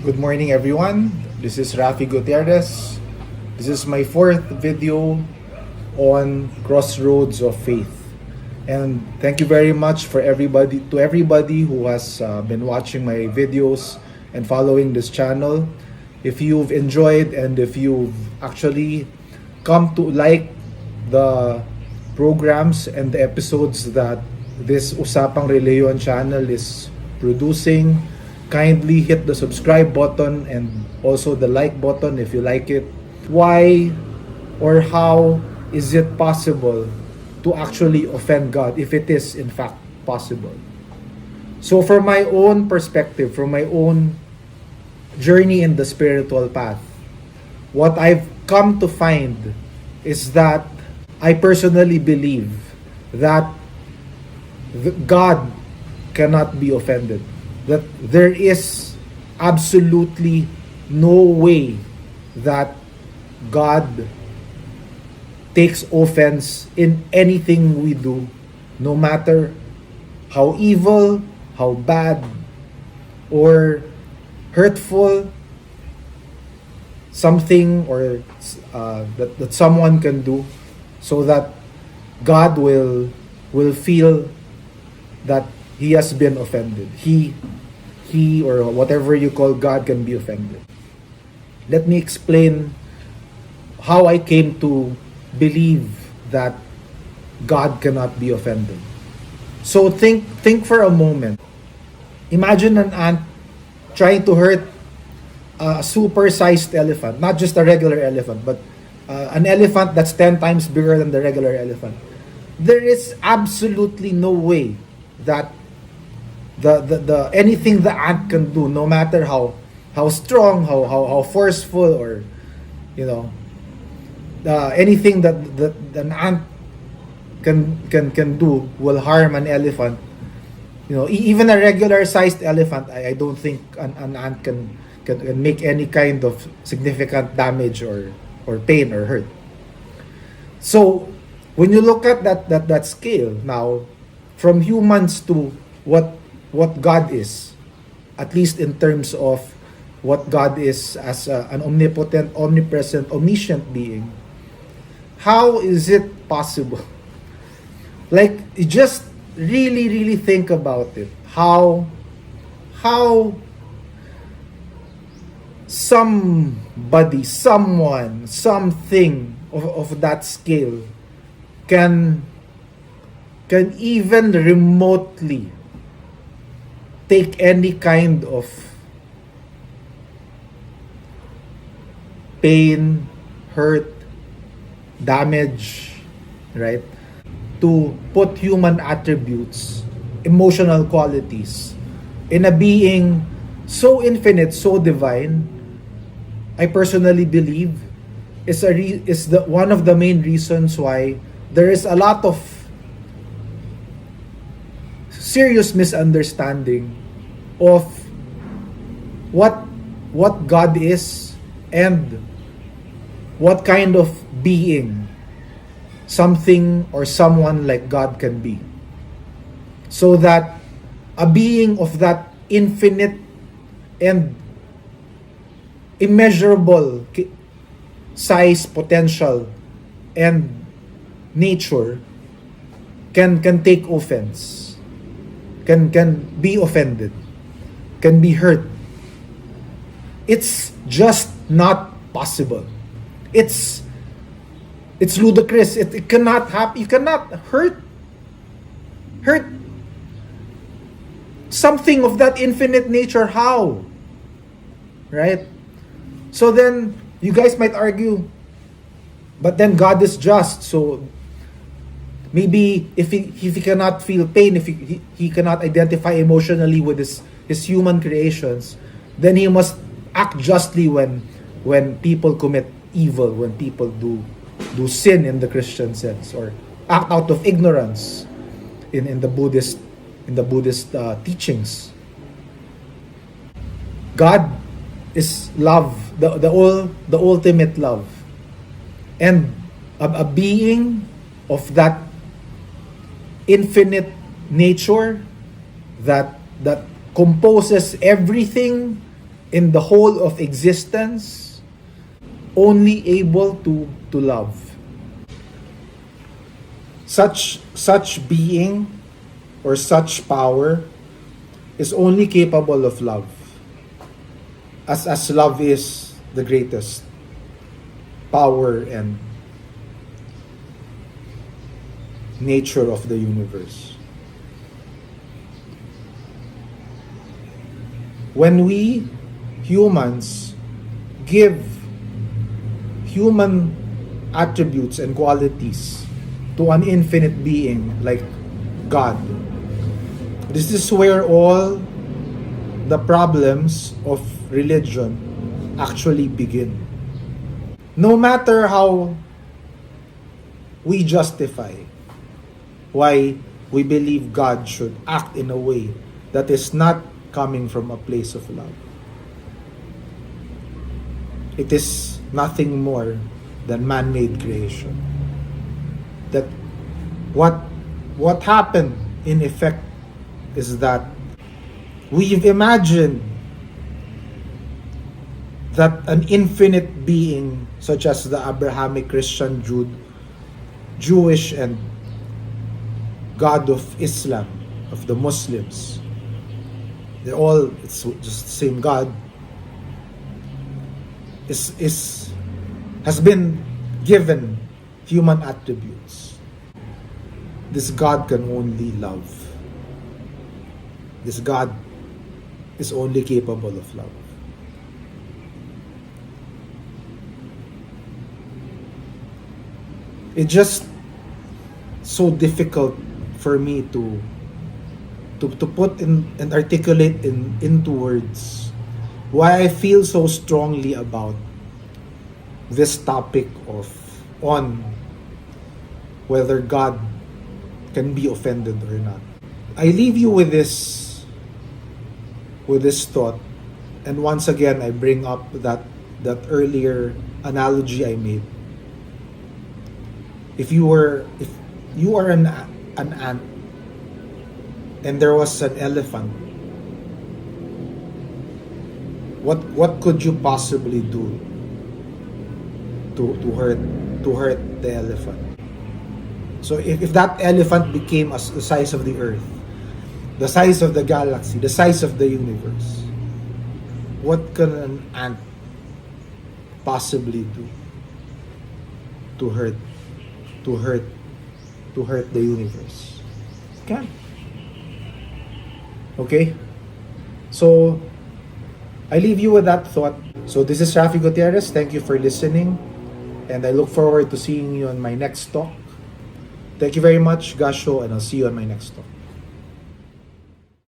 Good morning, everyone. This is Raffy Gutierrez. This is my fourth video on Crossroads of Faith. And thank you very much for everybody who has been watching my videos and following this channel. If you've enjoyed and if you've actually come to like the programs and the episodes that this Usapang Reliyon channel is producing, kindly hit the subscribe button and also the like button if you like it. Why or how is it possible to actually offend God, if it is in fact possible? So from my own perspective, from my own journey in the spiritual path, what I've come to find is that I personally believe that God cannot be offended. That there is absolutely no way that God takes offense in anything we do, no matter how evil, how bad, or hurtful something or that someone can do, so that God will feel that he has been offended. He or whatever you call God can be offended. Let me explain how I came to believe that God cannot be offended. So think for a moment. Imagine an ant trying to hurt a super-sized elephant, not just a regular elephant, but an elephant that's 10 times bigger than the regular elephant. There is absolutely no way that the anything the ant can do, no matter how strong, how forceful, or anything that an ant can do will harm an elephant. Even a regular sized elephant, I don't think an ant can make any kind of significant damage or pain or hurt. So when you look at that scale now, from humans to what God is, at least in terms of what God is as an omnipotent, omnipresent, omniscient being, how is it possible? Like, you just really think about it. How somebody, someone, something of that scale can even remotely take any kind of pain, hurt, damage, right? To put human attributes, emotional qualities in a being so infinite, so divine, I personally believe is one of the main reasons why there is a lot of serious misunderstanding of what God is and what kind of being something or someone like God can be. So that a being of that infinite and immeasurable size, potential, and nature can take offense, can be offended, can be hurt. It's just not possible. It's ludicrous. It cannot happen. You cannot hurt something of that infinite nature. How? Right? So then you guys might argue, but then God is just, so maybe if he cannot feel pain, if he cannot identify emotionally with his human creations, then he must act justly when people commit evil, when people do sin in the Christian sense, or act out of ignorance in the Buddhist teachings. God is love, the ultimate love, and a being of that infinite nature that composes everything in the whole of existence, only able to love. Such being or such power is only capable of love. As love is the greatest power and nature of the universe. When we humans give human attributes and qualities to an infinite being like God, this is where all the problems of religion actually begin. No matter how we justify why we believe God should act in a way that is not coming from a place of love, it is nothing more than man-made creation. That what happened in effect is that we've imagined that an infinite being such as the Abrahamic Christian Jewish and God of Islam, of the Muslims, it's just the same God, has been given human attributes. This God can only love. This God is only capable of love. It's just so difficult for me to put in and articulate into words why I feel so strongly about this topic on whether God can be offended or not. I leave you with this thought, and once again I bring up that earlier analogy I made. If you are an ant and there was an elephant, what could you possibly do to hurt the elephant? So if that elephant became the size of the earth, the size of the galaxy, the size of the universe, what can an ant possibly do to hurt the universe? Can. Okay? So I leave you with that thought. So this is Raffy Gutierrez. Thank you for listening, and I look forward to seeing you on my next talk. Thank you very much, Gasho, and I'll see you on my next talk.